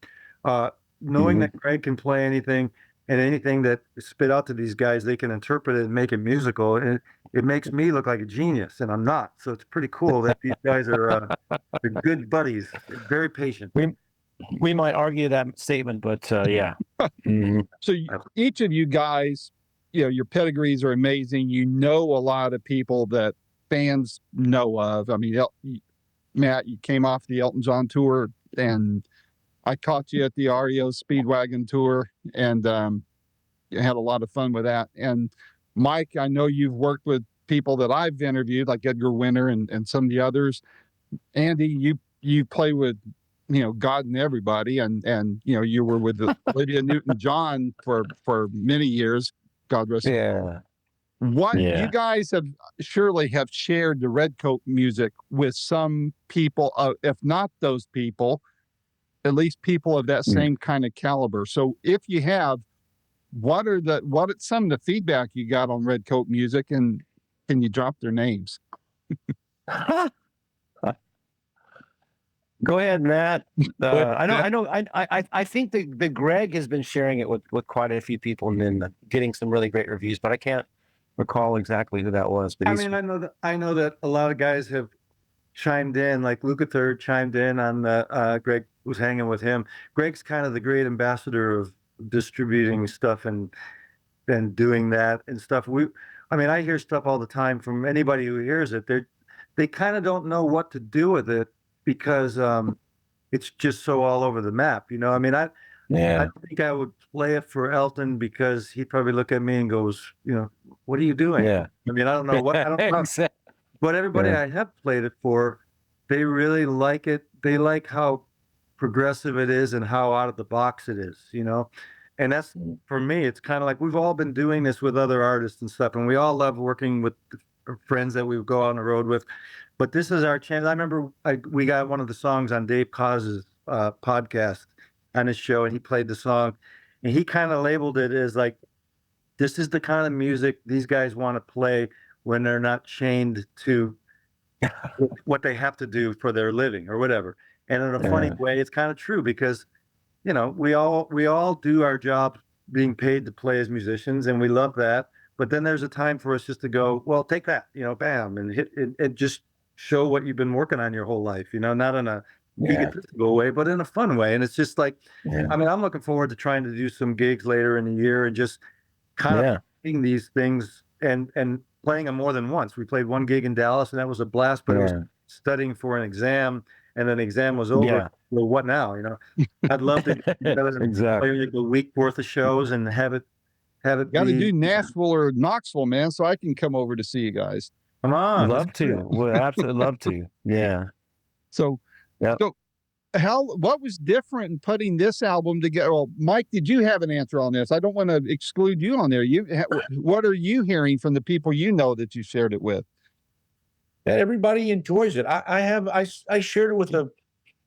knowing that Greg can play anything, and anything that is spit out to these guys, they can interpret it and make it musical. And it makes me look like a genius, and I'm not. So it's pretty cool that these guys are they're good buddies, very patient. We might argue that statement, but yeah. So each of you guys, your pedigrees are amazing. You know a lot of people that fans know of. I mean, Matt, you came off the Elton John tour, and I caught you at the REO Speedwagon tour, and you had a lot of fun with that. And Mike, I know you've worked with people that I've interviewed, like Edgar Winter and some of the others. Andy, you play with, God and everybody, and you were with Olivia Newton-John for many years. God rest. You guys have surely have shared the Redcoat music with some people, if not those people, at least people of that same kind of caliber. So if you have, what are some of the feedback you got on Redcoat music, and can you drop their names? Go ahead, Matt. I think that Greg has been sharing it with quite a few people and then getting some really great reviews, but I can't recall exactly who that was. But I know that a lot of guys have chimed in, like Luca Third chimed in on Greg was hanging with him. Greg's kind of the great ambassador of distributing stuff and doing that and stuff. I hear stuff all the time from anybody who hears it. They kind of don't know what to do with it because it's just so all over the map. I think I would play it for Elton because he'd probably look at me and goes, what are you doing? Yeah. I don't know what, I don't know. But everybody I have played it for, they really like it. They like how progressive it is and how out of the box it is, And that's, for me, it's kind of like we've all been doing this with other artists and stuff, and we all love working with friends that we go on the road with. But this is our chance. I remember we got one of the songs on Dave Cause's podcast on his show, and he played the song, and he kind of labeled it as like, this is the kind of music these guys want to play when they're not chained to what they have to do for their living or whatever. And in a funny way, it's kind of true because, we all do our job being paid to play as musicians, and we love that. But then there's a time for us just to go, well, take that, bam, and hit it, and just show what you've been working on your whole life, not in a egotistical way, but in a fun way. And it's just like, I'm looking forward to trying to do some gigs later in the year and just kind of playing these things and playing them more than once. We played one gig in Dallas, and that was a blast, but it was studying for an exam, and then the exam was over. Yeah. Well, what now? I'd love to play like a week worth of shows and have it. Got to do Nashville or Knoxville, man, so I can come over to see you guys. Come on, love to. Would absolutely love to. Yeah. So what was different in putting this album together? Well, Mike, did you have an answer on this? I don't want to exclude you on there. What are you hearing from the people you know that you shared it with? Everybody enjoys it. I shared it with a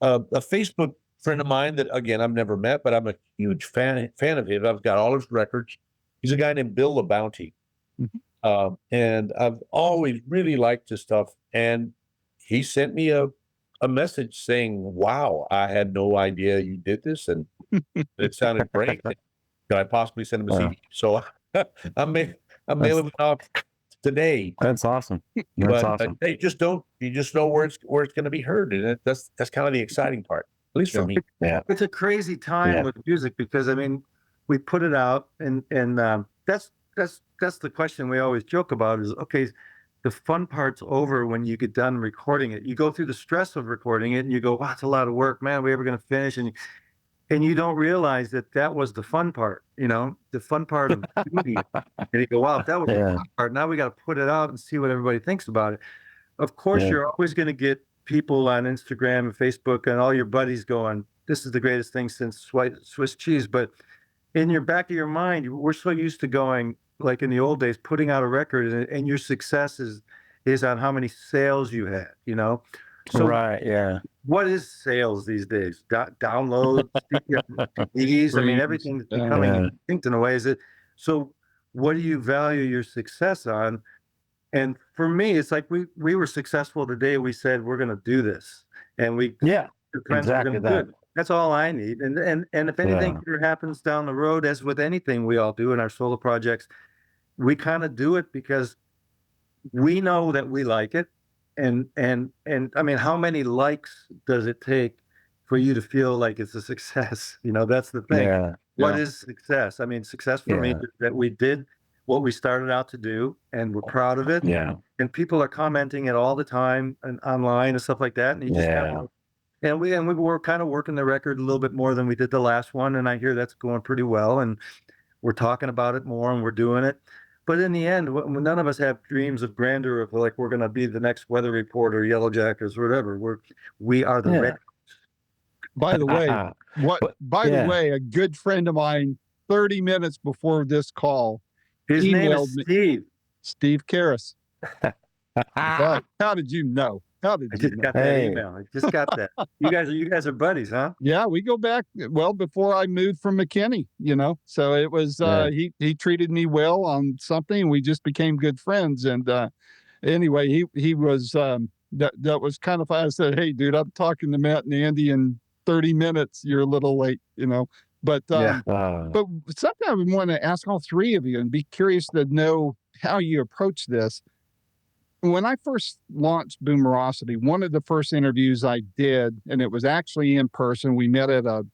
Facebook friend of mine that, again, I've never met, but I'm a huge fan of his. I've got all his records. He's a guy named Bill the Bounty. And I've always really liked his stuff. And he sent me a message saying, wow, I had no idea you did this. And it sounded great. Could I possibly send him a CD? So I'm mailing it off today. That's awesome. But awesome. You just know where it's going to be heard. And that's kind of the exciting part, at least for me. Yeah. It's a crazy time with music because, I mean, we put it out and that's the question we always joke about is, okay, the fun part's over when you get done recording it. You go through the stress of recording it and you go, wow, it's a lot of work, man. Are we ever going to finish? And you don't realize that was the fun part, the fun part of doing it. And you go, wow, if that was the fun part, now we got to put it out and see what everybody thinks about it. Of course, you're always going to get people on Instagram and Facebook and all your buddies going, this is the greatest thing since Swiss cheese. But in your back of your mind, we're so used to going, like in the old days, putting out a record and your success is on how many sales you had, So what is sales these days? Downloads, CDs, I mean, everything's becoming extinct in a way. So what do you value your success on? And for me, it's like we were successful the day we said we're going to do this, and exactly that. That's all I need. And if anything here happens down the road, as with anything we all do in our solo projects, we kind of do it because we know that we like it. And I mean, how many likes does it take for you to feel like it's a success? That's the thing. What is success? I mean, success for me is that we did what we started out to do and we're proud of it. And people are commenting it all the time and online and stuff like that. And you just and we were kind of working the record a little bit more than we did the last one. And I hear that's going pretty well. And we're talking about it more and we're doing it. But in the end, none of us have dreams of grandeur of like we're going to be the next Weather Report or Yellow Jackets or whatever. We are the Reddcoats. By the way, a good friend of mine, 30 minutes before this call, his name is Steve Karras. But how did you know? How did you know? Got that email. I just got that. You guys are buddies, huh? Yeah, we go back before I moved from McKinney, So it was he treated me well on something. We just became good friends. And anyway, he was that was kind of fun. I said, hey, dude, I'm talking to Matt and Andy in 30 minutes. You're a little late, But but something I would want to ask all three of you and be curious to know how you approach this. When I first launched Boomerocity, one of the first interviews I did, and it was actually in person, we met at a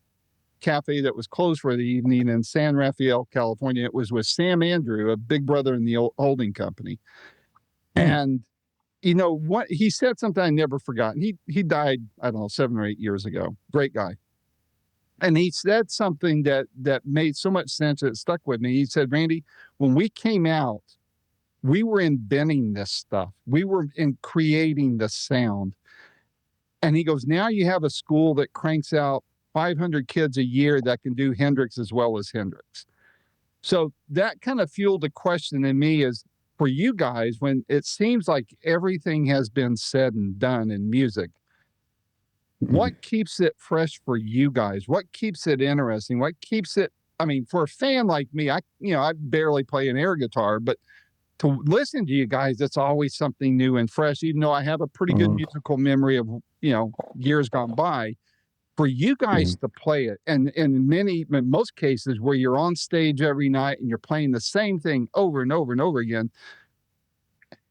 cafe that was closed for the evening in San Rafael, California. It was with Sam Andrew, a big brother in the holding company. And what he said something I never forgotten. He died, I don't know, 7 or 8 years ago. Great guy. And he said something that made so much sense that it stuck with me. He said, Randy, when we came out, we were inventing this stuff. We were creating the sound. And he goes, now you have a school that cranks out 500 kids a year that can do Hendrix as well as Hendrix. So that kind of fueled the question in me is, for you guys, when it seems like everything has been said and done in music, what keeps it fresh for you guys? What keeps it interesting? What keeps it, I mean, for a fan like me, I barely play an air guitar, but to listen to you guys, it's always something new and fresh, even though I have a pretty good musical memory of, years gone by. For you guys to play it, and in most cases where you're on stage every night and you're playing the same thing over and over and over again,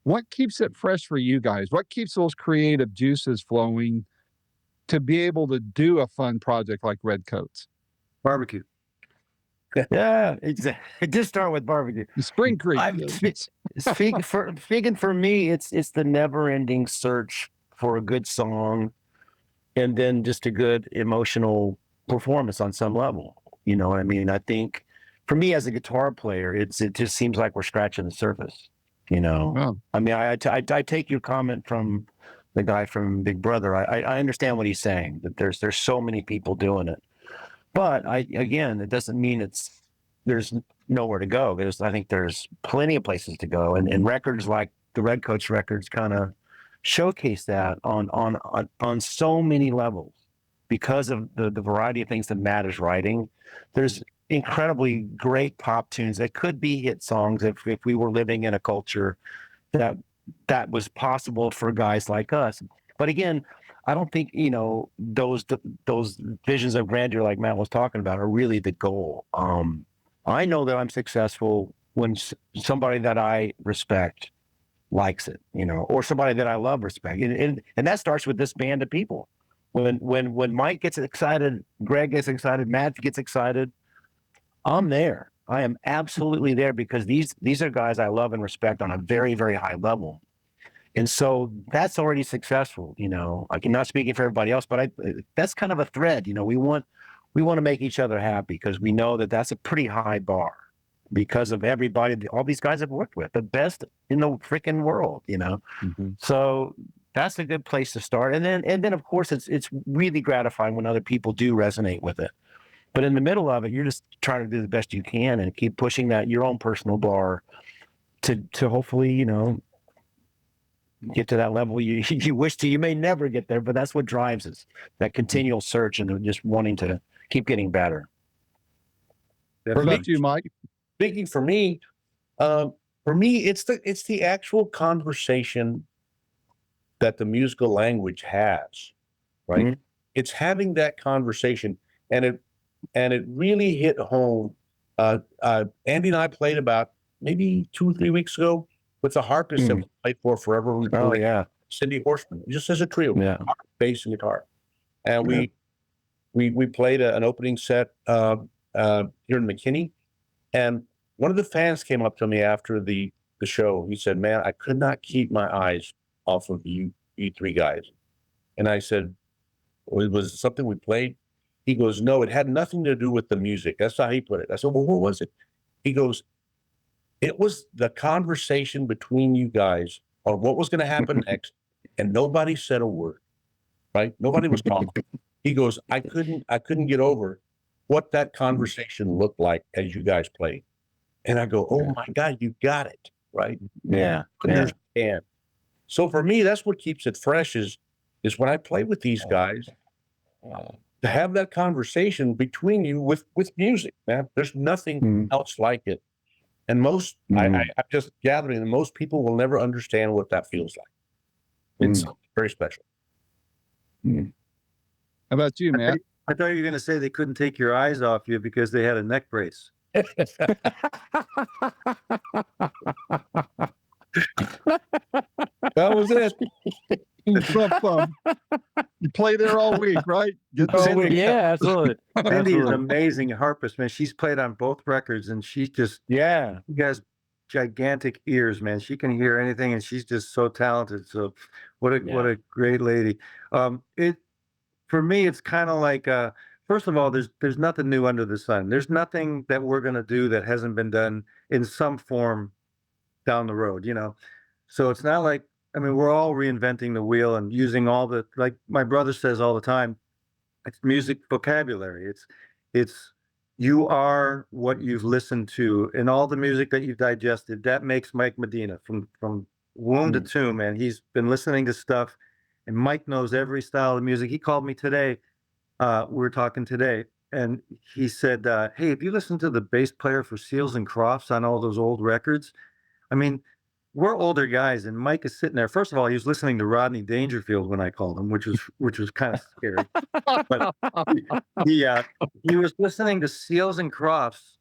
what keeps it fresh for you guys? What keeps those creative juices flowing to be able to do a fun project like Reddcoats? Barbecue. Yeah, exactly. Just start with barbecue. Spring Creek. Speaking for me, it's the never-ending search for a good song, and then just a good emotional performance on some level. You know what I mean? I think for me as a guitar player, it just seems like we're scratching the surface. Wow. I mean, I take your comment from the guy from Big Brother. I understand what he's saying, that there's so many people doing it. But again, it doesn't mean there's nowhere to go. I think there's plenty of places to go, and records like the Reddcoats records kind of showcase that on so many levels because of the variety of things that Matt is writing. There's incredibly great pop tunes that could be hit songs if we were living in a culture that was possible for guys like us. But again, I don't think, those visions of grandeur like Matt was talking about are really the goal. I know that I'm successful when somebody that I respect likes it, or somebody that I love respect. And that starts with this band of people. When Mike gets excited, Greg gets excited, Matt gets excited, I'm there. I am absolutely there because these are guys I love and respect on a very, very high level. And so that's already successful. I'm not speaking for everybody else, but that's kind of a thread. We want to make each other happy because we know that that's a pretty high bar because of everybody, all these guys I've worked with, the best in the freaking world, Mm-hmm. So that's a good place to start. And then of course it's really gratifying when other people do resonate with it. But in the middle of it, you're just trying to do the best you can and keep pushing that your own personal bar to hopefully, get to that level you wish to. You may never get there, but that's what drives us, that continual search and just wanting to keep getting better. What about you, Mike? Speaking for me, it's the actual conversation that the musical language has, right? Mm-hmm. It's having that conversation, and it really hit home. Andy and I played about maybe 2 or 3 weeks ago with the harpist that we played for forever. Oh yeah, Cindy Horseman, just as a trio, yeah, bass and guitar, and we played an opening set here in McKinney, and one of the fans came up to me after the show. He said, "Man, I could not keep my eyes off of you three guys," and I said, "Was it something we played?" He goes, "No, it had nothing to do with the music." That's how he put it. I said, "Well, what was it?" He goes, "It was the conversation between you guys on what was going to happen next, and nobody said a word, right? Nobody was talking." He goes, I couldn't get over what that conversation looked like as you guys played." And I go, "Oh my God, you got it, right?" Yeah. Understand. So for me, that's what keeps it fresh is when I play with these guys, to have that conversation between you with music, man. There's nothing else like it. And I'm just gathering that most people will never understand what that feels like. It's very special. How about you, Matt? I thought you were going to say they couldn't take your eyes off you because they had a neck brace. That was it. You play there all week, right? Yeah, absolutely. Cindy is an amazing harpist, man. She's played on both records, and she's just she has gigantic ears, man. She can hear anything, and she's just so talented. So, what a great lady. For me, it's kind of like first of all, there's nothing new under the sun. There's nothing that we're gonna do that hasn't been done in some form down the road, So it's not like, we're all reinventing the wheel and using all the, like my brother says all the time, it's music vocabulary. It's you are what you've listened to, and all the music that you've digested. That makes Mike Medina from womb to tomb, man. He's been listening to stuff, and Mike knows every style of music. He called me today. We were talking today, and he said, "Hey, have you listened to the bass player for Seals and Crofts on all those old records?" We're older guys, and Mike is sitting there. First of all, he was listening to Rodney Dangerfield when I called him, which was kind of scary. But he was listening to Seals and Crofts.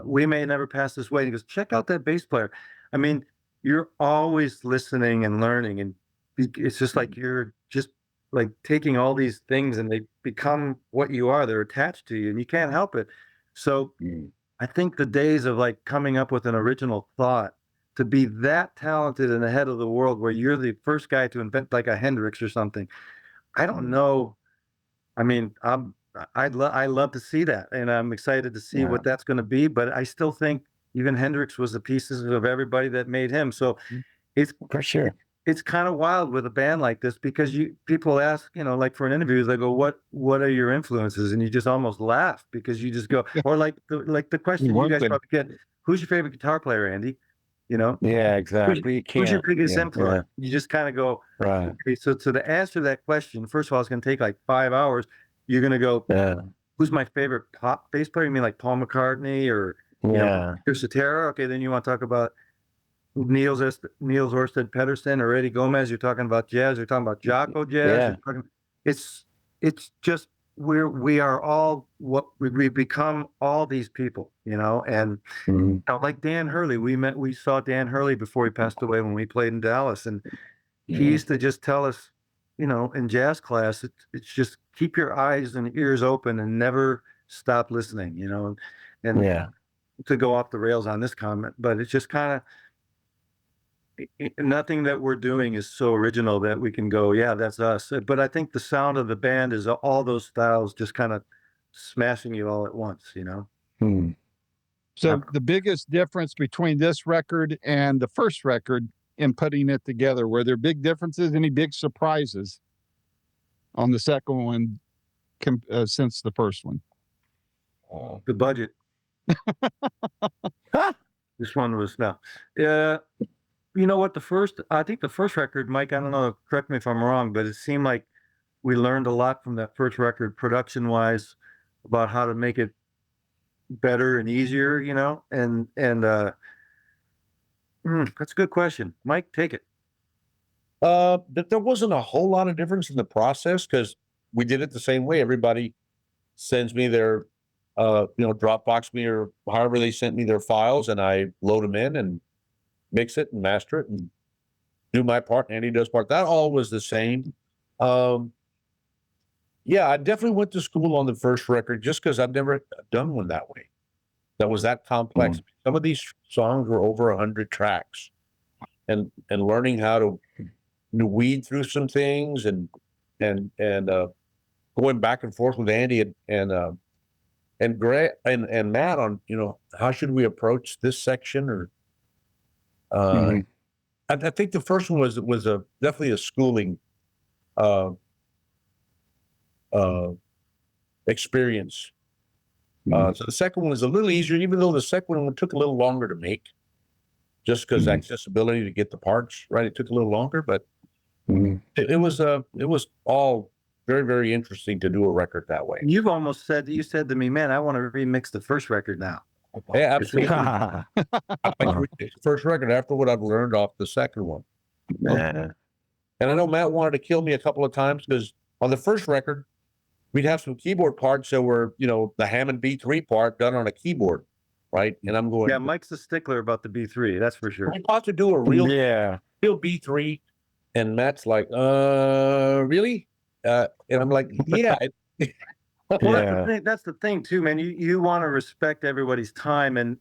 We May Never Pass This Way. And he goes, "Check out that bass player." You're always listening and learning, and it's just like you're just like taking all these things, and they become what you are. They're attached to you, and you can't help it. So I think the days of like coming up with an original thought, to be that talented and ahead of the world where you're the first guy to invent like a Hendrix or something, I don't know. I love to see that, and I'm excited to see what that's going to be. But I still think even Hendrix was the pieces of everybody that made him. So it's for sure. it's kind of wild with a band like this because people ask, like for an interview, they go, what are your influences? And you just almost laugh because you just go, or like the question you guys probably get, who's your favorite guitar player, Andy? Yeah, exactly. You Who's your can't. biggest Yeah, influence? You just kind of go, right. okay, so to answer that question, first of all, it's going to take like 5 hours. You're going to go, Yeah. who's my favorite pop bass player? You mean like Paul McCartney or, Cetera? Okay, then you want to talk about Niels Orsted Pedersen or Eddie Gomez. You're talking about jazz. You're talking about Jocko jazz. Yeah. It's just we are all what we become all these people, and like Dan Hurley. We saw Dan Hurley before he passed away when we played in Dallas, and he used to just tell us, in jazz class, it's just keep your eyes and ears open and never stop listening, and Yeah. to go off the rails on this comment, but it's just kind of nothing that we're doing is so original that we can go, yeah, that's us. But I think the sound of the band is all those styles just kind of smashing you all at once, Hmm. So the biggest difference between this record and the first record in putting it together, were there big differences? Any big surprises on the second one since the first one? The budget. This one was no. You know what? I think the first record, Mike, I don't know, correct me if I'm wrong, but it seemed like we learned a lot from that first record production wise about how to make it better and easier, that's a good question. Mike, take it. But there wasn't a whole lot of difference in the process because we did it the same way. Everybody sends me their, Dropbox me or however they sent me their files, and I load them in and mix it and master it and do my part. And Andy does part. That all was the same. Yeah, I definitely went to school on the first record just because I've never done one that way. That was that complex. Some of these songs were over 100 tracks, and learning how to weed through some things and going back and forth with Andy and Greg and Matt on how should we approach this section or I think the first one was definitely a schooling experience. So the second one was a little easier, even though the second one took a little longer to make, just because accessibility to get the parts right. It took a little longer, but it was all very, very interesting to do a record that way. You said to me, man, I want to remix the first record now. Yeah, absolutely. I like the first record after what I've learned off the second one. And I know Matt wanted to kill me a couple of times because on the first record, we'd have some keyboard parts that were, the Hammond B3 part done on a keyboard, right? And I'm going, yeah, Mike's a stickler about the B3, that's for sure. I'm about to do a real B3, and Matt's like, really? And I'm like, yeah. Well, that's the thing too, man. You want to respect everybody's time, and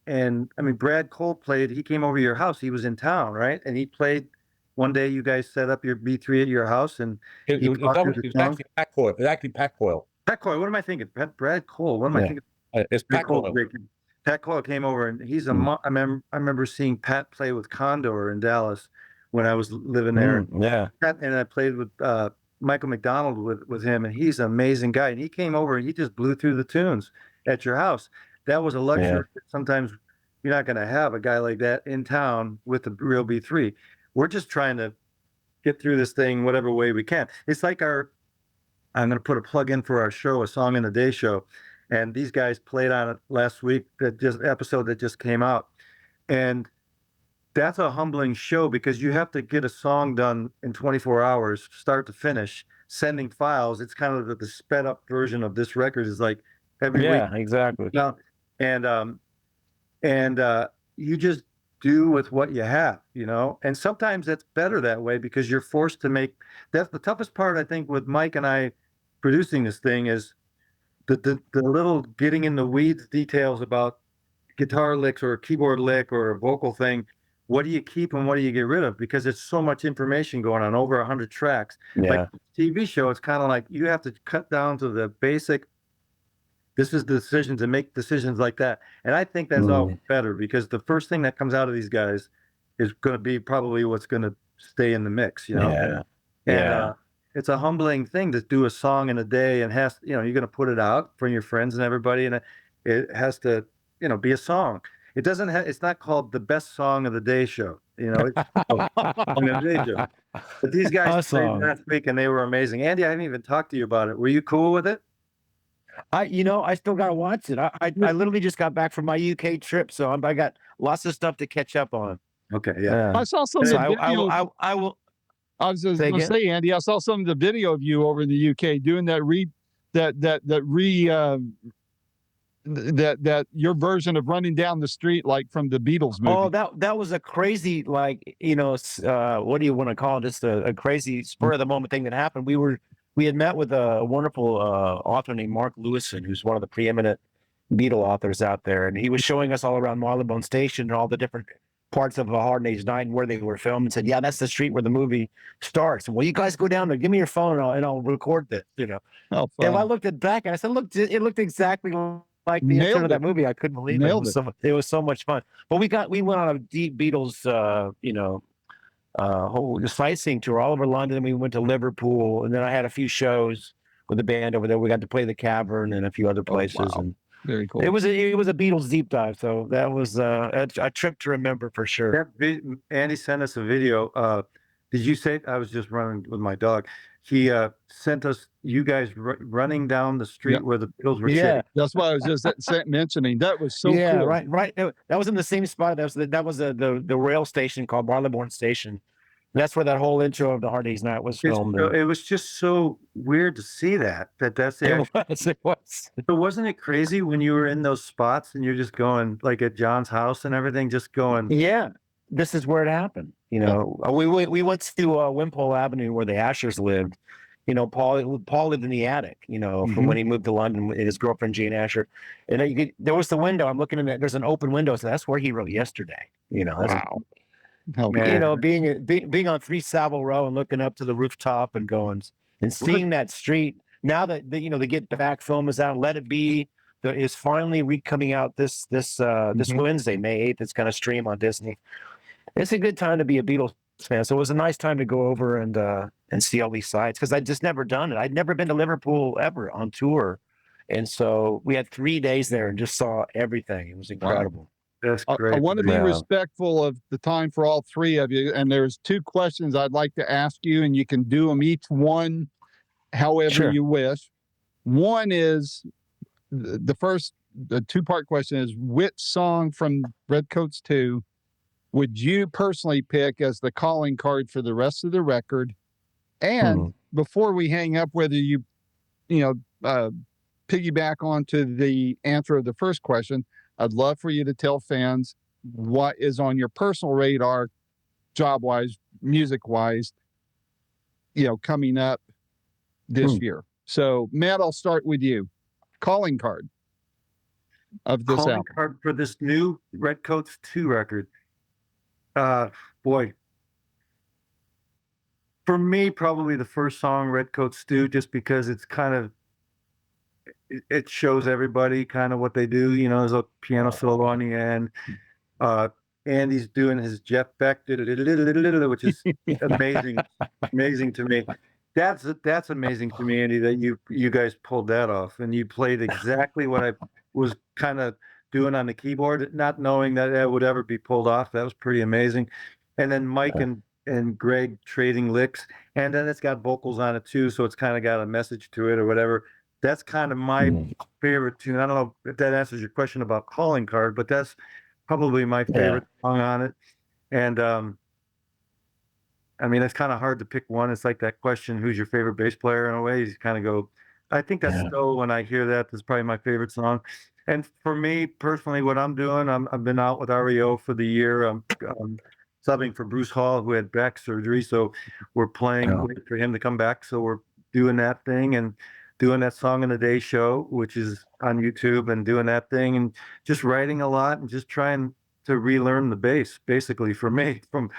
I mean, Brad Cole played. He came over to your house. He was in town, right? And he played. One day, you guys set up your B3 at your house, and it was actually Pat Coyle. It was actually Pat Coyle. Pat Coyle. What am I thinking? Brad Cole. What am I thinking? It's Pat Coyle. Pat Coyle came over, and he's I remember seeing Pat play with Condor in Dallas when I was living there. Pat, and I played with Michael McDonald with him, and he's an amazing guy. And he came over and he just blew through the tunes at your house. That was a luxury. Sometimes you're not going to have a guy like that in town with the real B3. We're just trying to get through this thing whatever way we can. It's like I'm going to put a plug in for our show, A Song in a Day show. And these guys played on it last week, episode that just came out. And that's a humbling show because you have to get a song done in 24 hours, start to finish, sending files. It's kind of the sped up version of this record is like every week. Yeah, exactly. Now, and you just do with what you have, and sometimes that's better that way because you're forced to make. That's the toughest part, I think, with Mike and I producing this thing is the little getting in the weeds details about guitar licks or a keyboard lick or a vocal thing. What do you keep and what do you get rid of? Because it's so much information going on, over 100 tracks. Like TV show, it's kind of like you have to cut down to the basic. This is the decisions and make decisions like that. And I think that's all better because the first thing that comes out of these guys is going to be probably what's going to stay in the mix, you know? Yeah. And Yeah. it's a humbling thing to do a song in a day and you're going to put it out for your friends and everybody. And it has to, be a song. It doesn't have, it's not called the best song of the day show, it's called Song of the Day Show. But these guys played Awesome. last week and they were amazing. Andy, I haven't even talked to you about it. Were you cool with it? I still gotta watch it. I literally just got back from my UK trip, so I got lots of stuff to catch up on. Okay. Yeah. I saw some of So the video. I will I was just say going to again. say, Andy, I saw some of the video of you over in the UK doing that that your version of running down the street like from the Beatles movie. Oh, that was a crazy, like, what do you want to call it? Just a crazy spur of the moment thing that happened. We had met with a wonderful author named Mark Lewison, who's one of the preeminent Beatle authors out there, and he was showing us all around Marylebone Station and all the different parts of A Hard Day's Night and where they were filmed, and said, "Yeah, that's the street where the movie starts. Well, you guys go down there, give me your phone, and I'll record this." Oh, And I fun. looked at back and I said, "Look, it looked exactly like the intro Nailed to that it. movie." I couldn't believe it. Nailed it. It was so much fun. But we went on a deep Beatles, whole sightseeing tour all over London. We went to Liverpool, and then I had a few shows with the band over there. We got to play the Cavern and a few other places, wow. and Very cool. it was a Beatles deep dive. So that was a trip to remember for sure. Andy sent us a video. Did you say I was just running with my dog? He sent us you guys running down the street where the Beatles were Yeah. sitting. That's what I was just mentioning. That was so Yeah, cool. right. That was in the same spot. That was the rail station called Marylebone Station. That's where that whole intro of the Hard Day's Night was filmed. It was just so weird to see that's the It was. But wasn't it crazy when you were in those spots and you're just going like at John's house and everything, just going? Yeah, this is where it happened. We went to Wimpole Avenue where the Ashers lived. Paul lived in the attic. From when he moved to London with his girlfriend Jane Asher, and there was the window. I'm looking in there. There's an open window, so that's where he wrote Yesterday. Wow. Hell Man. yeah. Being on 3 Savile Row and looking up to the rooftop and going and seeing that street. Now that the Get Back film is out, Let It Be is finally coming out this Wednesday, May 8th. It's going to stream on Disney. It's a good time to be a Beatles fan. So it was a nice time to go over and see all these sites because I'd just never done it. I'd never been to Liverpool ever on tour, and so we had 3 days there and just saw everything. It was incredible. That's I great. want to be Yeah. respectful of the time for all three of you. And there's 2 questions I'd like to ask you, and you can do them each one however Sure. you wish. One is the 2-part question is, which song from Redcoats 2 would you personally pick as the calling card for the rest of the record? And before we hang up, whether you piggyback onto the answer of the first question, I'd love for you to tell fans what is on your personal radar, job-wise, music-wise, coming up this year. So, Matt, I'll start with you. Calling card of this Calling album. card for this new Redcoats 2 record. Boy. For me, probably the first song, Redcoats 2, just because it's kind of, it shows everybody kind of what they do. There's a piano solo on the end. Andy's doing his Jeff Beck, which is amazing to me. That's amazing to me, Andy, that you guys pulled that off and you played exactly what I was kind of doing on the keyboard, not knowing that it would ever be pulled off. That was pretty amazing. And then Mike and Greg trading licks, and then it's got vocals on it too, so it's kind of got a message to it or whatever. That's kind of my favorite tune. I don't know if that answers your question about calling card, but that's probably my favorite song on it. And I mean, it's kind of hard to pick one. It's like that question, who's your favorite bass player? In a way, you kind of go, I think that's still, when I hear that's probably my favorite song. And for me personally, what I'm doing, I've been out with REO for the year. I'm subbing for Bruce Hall, who had back surgery. So we're waiting for him to come back. So we're doing that thing and doing that Song in the Day show, which is on YouTube, and doing that thing and just writing a lot and just trying to relearn the bass, basically, for me, from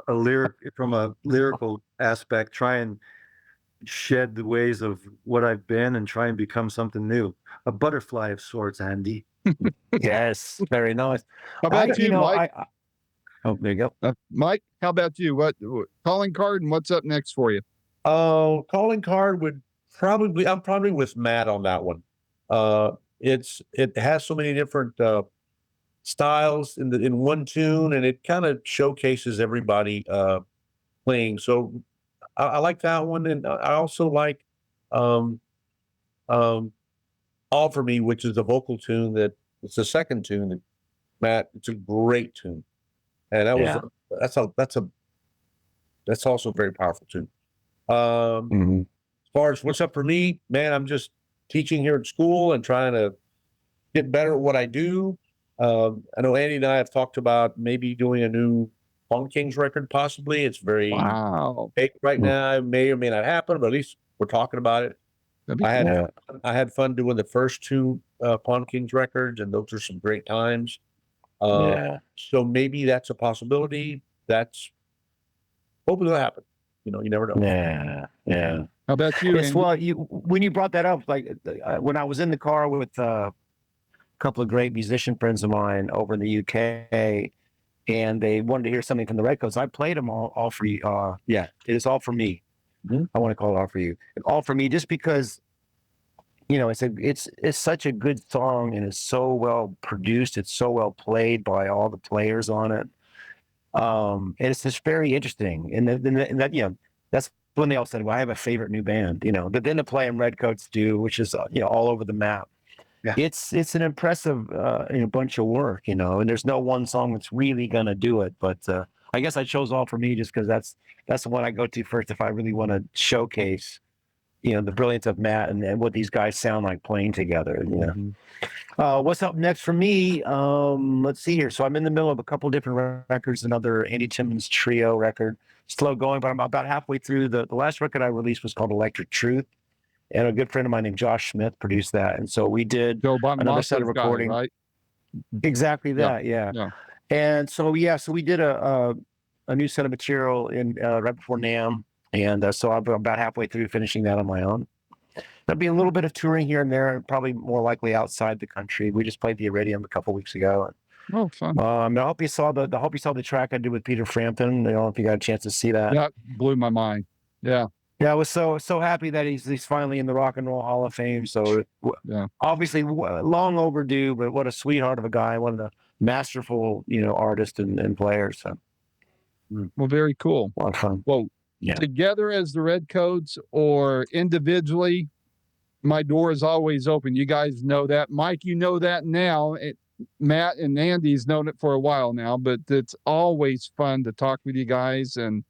a lyrical aspect, try and shed the ways of what I've been and try and become something new, a butterfly of sorts, Andy. Yes, very nice. How about you, Mike? Oh, there you go. Mike, how about you? What calling card and what's up next for you? Calling card would probably, I'm probably with Matt on that one. It has so many different styles in one tune, and it kind of showcases everybody playing. So I like that one, and I also like All for Me, which is a vocal tune that it's the second tune that Matt. It's a great tune, and that was that's also a very powerful tune. As far as what's up for me, man, I'm just teaching here at school and trying to get better at what I do. I know Andy and I have talked about maybe doing a new Punk Kings record, possibly. It's very fake right now. It may or may not happen, but at least we're talking about it. I had fun doing the first two Punk Kings records, and those are some great times. So maybe that's a possibility. That's hopefully will happen. You know, you never know. Yeah. How about you? Yes, well, when you brought that up, like when I was in the car with a couple of great musician friends of mine over in the UK, and they wanted to hear something from the Reddcoats, I played them all for you. It is All For Me. I want to call it All For You. All For Me, just because, you know, it's such a good song, and it's so well produced. It's so well played by all the players on it. And it's just very interesting. And that, you know, that's when they all said, well, I have a favorite new band, you know, but then to play in Reddcoats do, which is, you know, all over the map. Yeah. It's an impressive bunch of work, you know, and there's no one song that's really going to do it. But I guess I chose All For Me just because that's the one I go to first if I really want to showcase, you know, the brilliance of Matt and what these guys sound like playing together. You know, what's up next for me? Let's see here. So I'm in the middle of a couple different records. Another Andy Timmons trio record, slow going, but I'm about halfway through. The last record I released was called Electric Truth, and a good friend of mine named Josh Smith produced that. And so we did another set of recording. Right? Exactly that. Yeah. And so we did a new set of material in right before NAMM. And so I'm about halfway through finishing that on my own. There'll be a little bit of touring here and there, probably more likely outside the country. We just played the Iridium a couple weeks ago. Oh, fun! I hope you saw the track I did with Peter Frampton. I don't know if you got a chance to see that. That blew my mind. Yeah, I was so happy that he's finally in the Rock and Roll Hall of Fame. So obviously long overdue, but what a sweetheart of a guy, one of the masterful, you know, artists and players. So. Well, very cool. A lot of fun. Well. Yeah. Together as the Reddcoats or individually, my door is always open. You guys know that. Mike, you know that now. Matt and Andy's known it for a while now, but it's always fun to talk with you guys. And,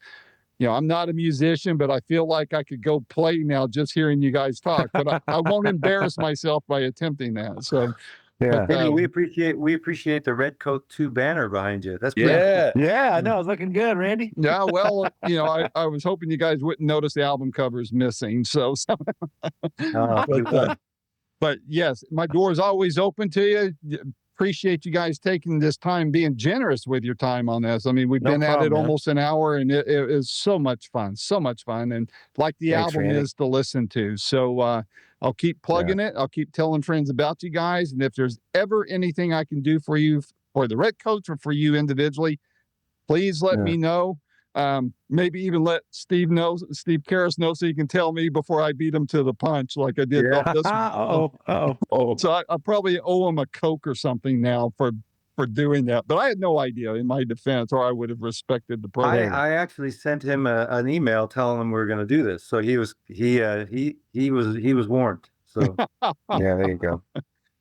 you know, I'm not a musician, but I feel like I could go play now just hearing you guys talk. But I won't embarrass myself by attempting that. So. Yeah, but, we appreciate the Reddcoat 2 banner behind you. That's I know it's looking good, Randy. Yeah, well, you know, I was hoping you guys wouldn't notice the album cover is missing. So but yes, my door is always open to you. Appreciate you guys taking this time, being generous with your time on this. I mean, we've been at it almost an hour, and it is so much fun, and like the album Randy. Is to listen to. So I'll keep plugging it. I'll keep telling friends about you guys. And if there's ever anything I can do for you, or the Reddcoats, or for you individually, please let me know. Maybe even let Steve Karras know, so he can tell me before I beat him to the punch like I did off this one. So I probably owe him a Coke or something now for doing that. But I had no idea, in my defense, or I would have respected the program. I actually sent him an email telling him we were going to do this, so he was warned. So there you go.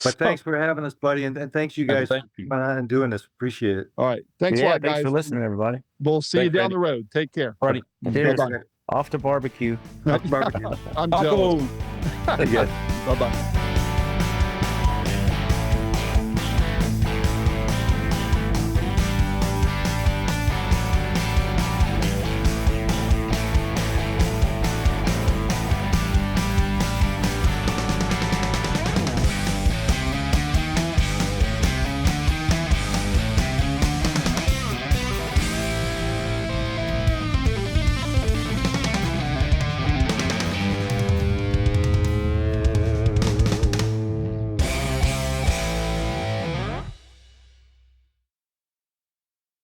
But thanks for having us, buddy, and thanks you guys for doing this. Appreciate it. All right, thanks a lot, guys. Thanks for listening, everybody. We'll see you down the road. Take care. All right, off to barbecue. I'm jealous. Good. Bye-bye.